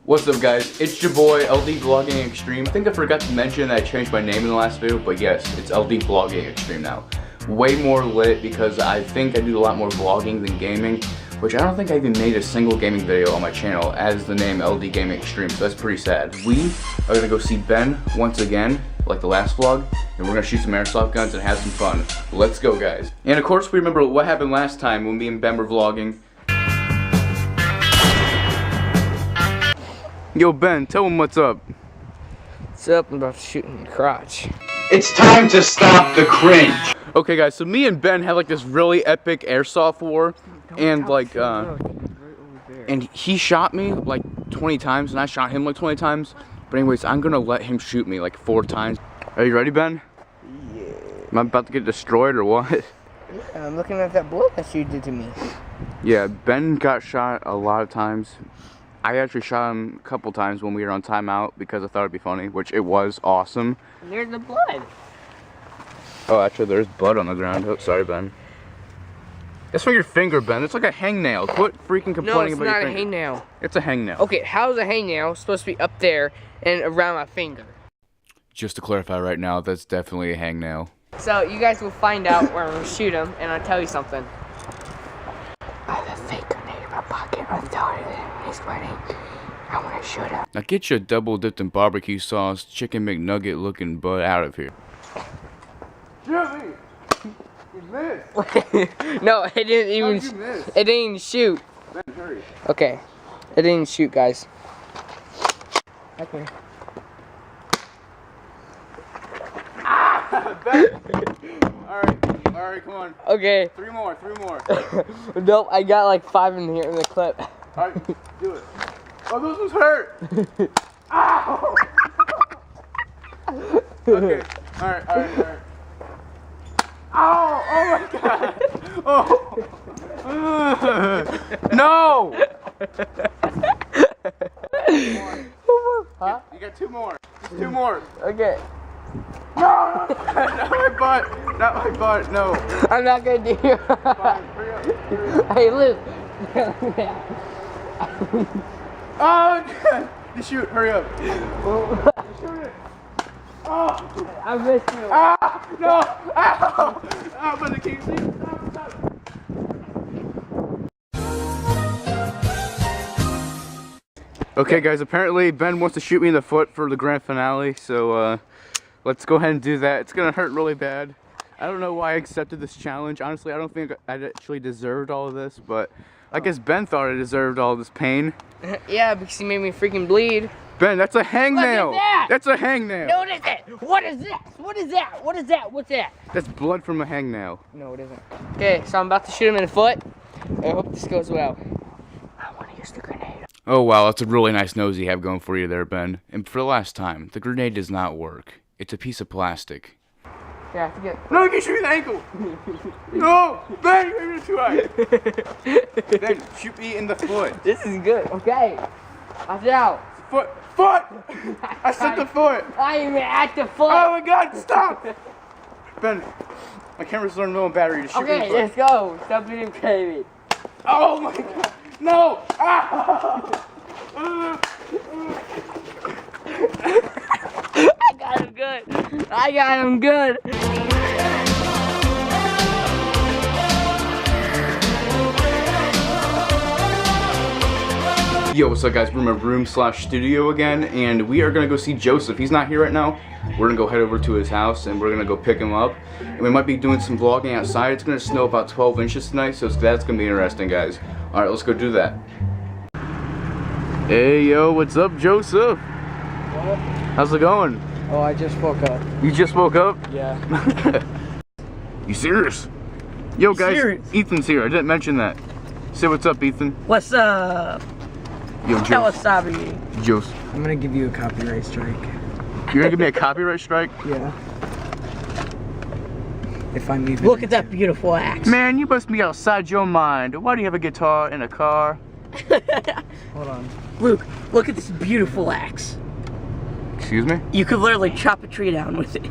What's up guys, it's your boy LD Vlogging Extreme. I think I forgot to mention that I changed my name in the last video, but yes, it's LD Vlogging Extreme now. Way more lit because I think I do a lot more vlogging than gaming, which I don't think I even made a single gaming video on my channel as the name LD Gaming Extreme, so that's pretty sad. We are gonna go see Ben once again, like the last vlog, and we're gonna shoot some airsoft guns and have some fun. Let's go guys. And of course we remember what happened last time when me and Ben were vlogging. Yo Ben, tell him what's up. What's up? I'm about to shoot in the crotch. It's time to stop the cringe. Okay guys, so me and Ben had like this really epic airsoft war, and like and he shot me like 20 times and I shot him like 20 times. But anyways, I'm gonna let him shoot me like 4 times. Are you ready, Ben? Yeah. Am I about to get destroyed or what? Yeah, I'm looking at that bullet that you did to me. Yeah, Ben got shot a lot of times. I actually shot him a couple times when we were on timeout because I thought it'd be funny, which it was awesome. There's the blood. Oh, actually, there's blood on the ground. Oh, sorry, Ben. That's from your finger, Ben. It's like a hangnail. Quit freaking complaining about your finger. No, it's not a hangnail. It's a hangnail. Okay, how's a hangnail supposed to be up there and around my finger? Just to clarify right now, that's definitely a hangnail. So, you guys will find out where I'm going to shoot him, and I'll tell you something. I have a fake grenade in my pocket. I'm throwing it in. He's waiting. I want to shoot him. Now get your double dipped in barbecue sauce, chicken McNugget looking butt out of here. Jimmy, you missed. No, it didn't even. How'd you miss? It didn't even shoot. Ben, hurry. Okay, it didn't even shoot, guys. Okay. Ben. All right, come on. Okay. 3 more. Nope, I got like 5 in here in the clip. All right, do it. Oh, those ones hurt. Ow! Okay. All right. Ow! Oh my God! Oh! No! Huh? You got 2 more. Just 2 more. Okay. No! Not my butt. No. I'm not gonna do it. Fine. Hurry up. Hey, Luke. Oh, God. You shoot. Hurry up. Shoot it. Oh! I missed you. Ah! No! Ow! Ow! But can you see? Stop. Okay guys, apparently Ben wants to shoot me in the foot for the grand finale, so let's go ahead and do that. It's gonna hurt really bad. I don't know why I accepted this challenge. Honestly, I don't think I actually deserved all of this, but I guess Ben thought I deserved all this pain. Yeah, because he made me freaking bleed. Ben, that's a hangnail! Look at that! That's a hangnail! No, it isn't! What is this? What is that? What is that? What's that? That's blood from a hangnail. No, it isn't. Okay, so I'm about to shoot him in the foot. I hope this goes well. I want to use the grenade. Oh wow, that's a really nice nose you have going for you there, Ben. And for the last time, the grenade does not work. It's a piece of plastic. Yeah, I have to get... No, you can shoot me in the ankle. No! Ben, you're aiming too high. Ben, shoot me in the foot. This is good. Okay. Watch out. Foot! I said the foot! I am at the foot. Oh my God, stop! Ben, my camera's running low on battery to shoot me in Okay, the foot. let's go. Stop being crazy. Oh my God! No! Ah! I got him good. I got him good. Yo, what's up guys? We're in my room/studio again, and we are gonna go see Joseph. He's not here right now. We're gonna go head over to his house and we're gonna go pick him up. And we might be doing some vlogging outside. It's gonna snow about 12 inches tonight, so that's gonna be interesting, guys. Alright, let's go do that. Hey yo, what's up, Joseph? What? How's it going? Oh, I just woke up. You just woke up? Yeah. You serious? Yo guys, Serious. Ethan's here. I didn't mention that. Say what's up, Ethan. What's up? Yo, Joseph. Wasabi. Joseph. I'm gonna give you a copyright strike. You're gonna give me a copyright strike? Yeah. If I'm even. Look at that beautiful axe. Man, you must be outside your mind. Why do you have a guitar in a car? Hold on. Luke, look at this beautiful axe. Excuse me? You could literally chop a tree down with it.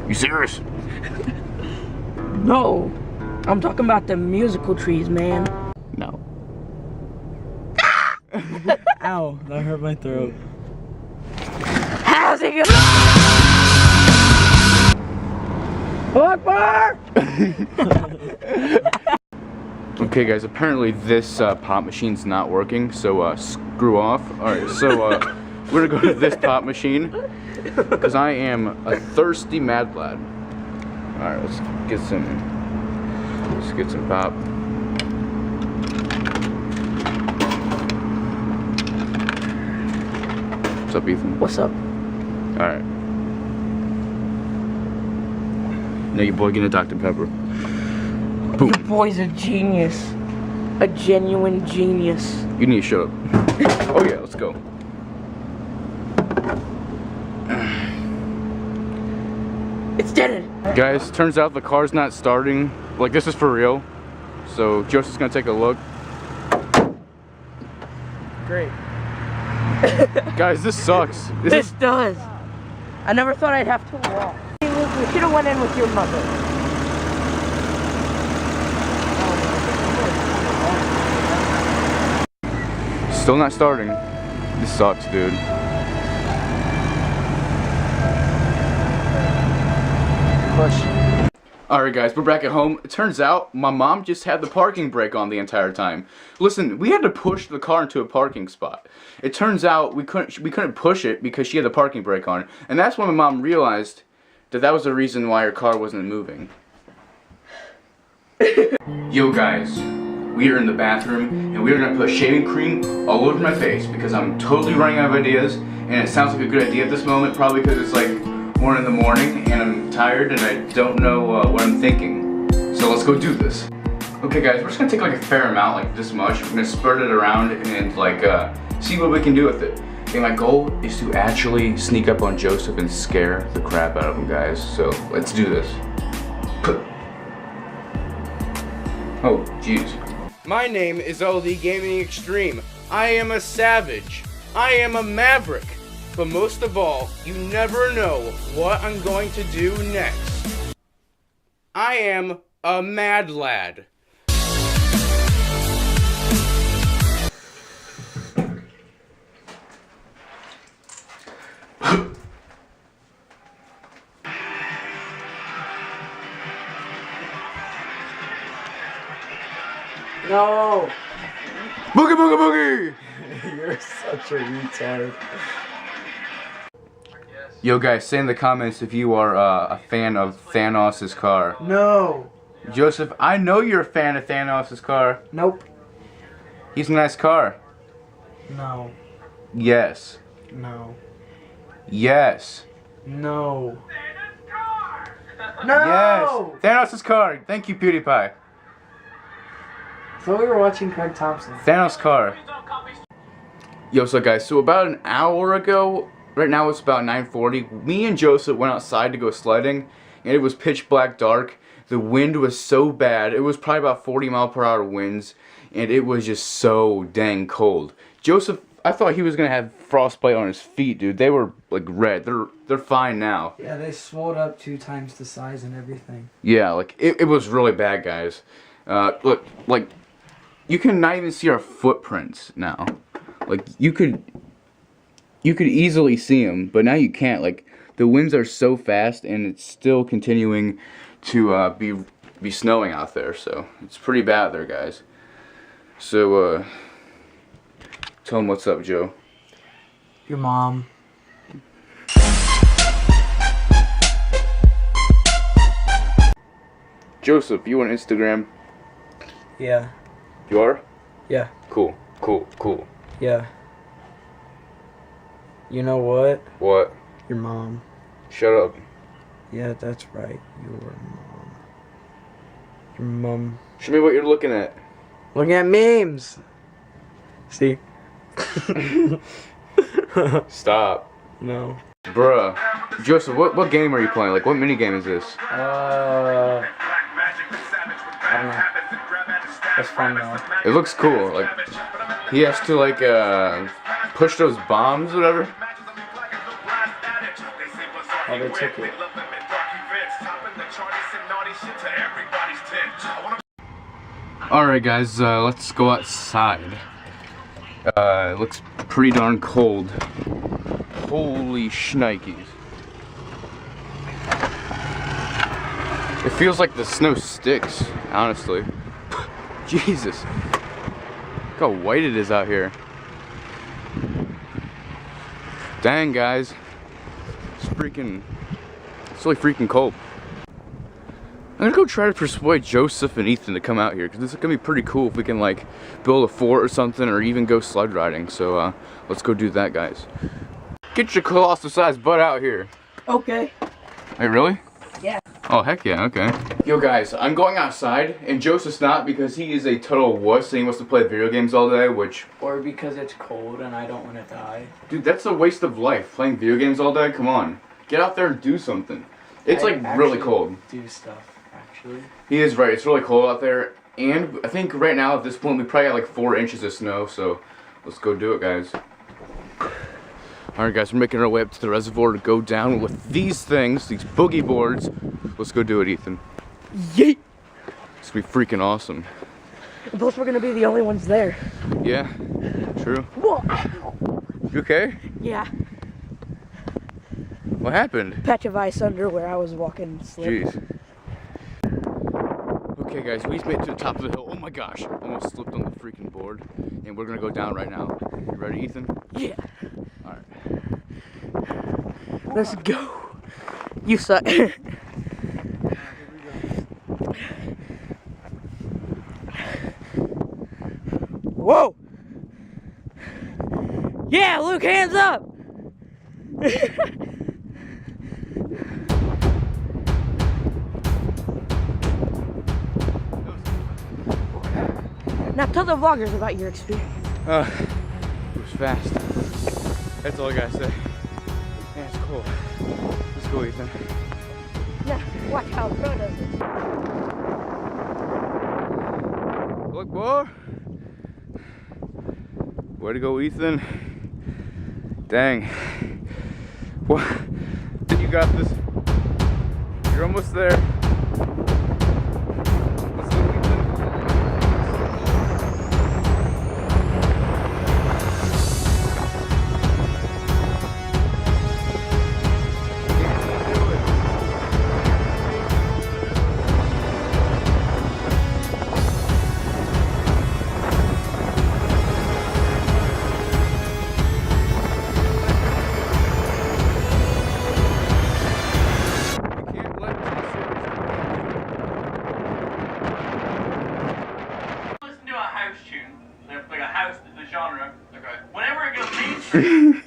You serious? No. I'm talking about the musical trees, man. No. Ow, that hurt my throat. How's it going? Akbar! Okay guys, apparently this pop machine's not working, so screw off. Alright, so we're gonna go to this pop machine, because I am a thirsty mad lad. Alright, let's get some pop. What's up, Ethan? What's up? Alright. Now your boy getting a Dr. Pepper. Boom. Your boy's a genius. A genuine genius. You need to shut up. Oh yeah, let's go. It's dead. Guys, turns out the car's not starting. Like, this is for real. So Joseph's gonna take a look. Great. Guys, this sucks. This does. I never thought I'd have to walk. We should have went in with your mother. Still not starting. This sucks, dude. Push. Alright guys, we're back at home. It turns out my mom just had the parking brake on the entire time. Listen, we had to push the car into a parking spot. It turns out we couldn't push it because she had the parking brake on. And that's when my mom realized that that was the reason why her car wasn't moving. Yo guys, we are in the bathroom and we are gonna put shaving cream all over my face because I'm totally running out of ideas, and it sounds like a good idea at this moment, probably because it's like 1 in the morning and I'm tired and I don't know what I'm thinking. So let's go do this. Okay guys, we're just gonna take like a fair amount, like this much. We're gonna spread it around and like see what we can do with it. And my goal is to actually sneak up on Joseph and scare the crap out of him, guys. So let's do this. Oh, jeez. My name is LD Gaming Extreme. I am a savage. I am a maverick. But most of all, you never know what I'm going to do next. I am a mad lad. No. Boogie boogie boogie! You're such a retard. Yo guys, say in the comments if you are a fan of Thanos' car. No. Joseph, I know you're a fan of Thanos' car. Nope. He's a nice car. No. Yes. No. Yes. No. Yes. Thanos' car. Thank you, PewDiePie. So we were watching Craig Thompson. Thanos' car. Yo, so guys, so about an hour ago, right now it's about 9:40, me and Joseph went outside to go sledding, and it was pitch black dark. The wind was so bad. It was probably about 40-mile-per-hour winds, and it was just so dang cold. Joseph, I thought he was gonna have frostbite on his feet, dude. They were like red. They're fine now. Yeah, they swelled up 2 times the size and everything. Yeah, like it was really bad, guys. Look, like you can not even see our footprints now. Like you could easily see them, but now you can't. Like the winds are so fast, and it's still continuing to be snowing out there. So it's pretty bad there, guys. So tell them what's up, Joe. Your mom. Joseph, you on Instagram? Yeah. You are? Yeah. Cool. Yeah. You know what? What? Your mom. Shut up. Yeah, that's right. Your mom. Your mom. Show me what you're looking at. Looking at memes. See? Stop. No. Bruh. Joseph, what game are you playing? Like, what mini game is this? I don't know. That's fun though. It looks cool. Like, he has to, like, push those bombs or whatever. Oh, they took it. Alright, guys, let's go outside. It looks pretty darn cold. Holy shnikes. It feels like the snow sticks, honestly. Jesus. Look how white it is out here. Dang, guys. It's really freaking cold. I'm gonna go try to persuade Joseph and Ethan to come out here, because this is gonna be pretty cool if we can like build a fort or something, or even go sled riding. So let's go do that, guys. Get your colossal sized butt out here. Okay. Wait, really? Yeah. Oh, heck yeah, okay. Yo guys, I'm going outside, and Joseph's not, because he is a total wuss and he wants to play video games all day, which... Or because it's cold and I don't want to die. Dude, that's a waste of life, playing video games all day, come on. Get out there and do something. It's like really cold. Do stuff, actually. He is right, it's really cold out there, and I think right now at this point we probably got like 4 inches of snow, so let's go do it, guys. Alright guys, we're making our way up to the reservoir to go down with these things, these boogie boards. Let's go do it, Ethan. Yeet! It's gonna be freaking awesome. And plus, we're gonna be the only ones there. Yeah, true. Whoa! You okay? Yeah. What happened? Patch of ice under where I was walking slip. Jeez. Okay guys, we made it to the top of the hill. Oh my gosh, almost slipped on the freaking board. And we're gonna go down right now. You ready, Ethan? Yeah. Alright. Let's go. You suck. Whoa! Yeah, Luke, hands up! Now tell the vloggers about your experience. It was fast. That's all I gotta say. Yeah, it's cool. Let's go, Ethan. Now, watch how Pro does it. Look, boy. Way to go, Ethan. Dang. What? You got this. You're almost there. Let's go, Ethan. Listen to a house tune, like a house, the genre. Okay. Whenever it goes mainstream,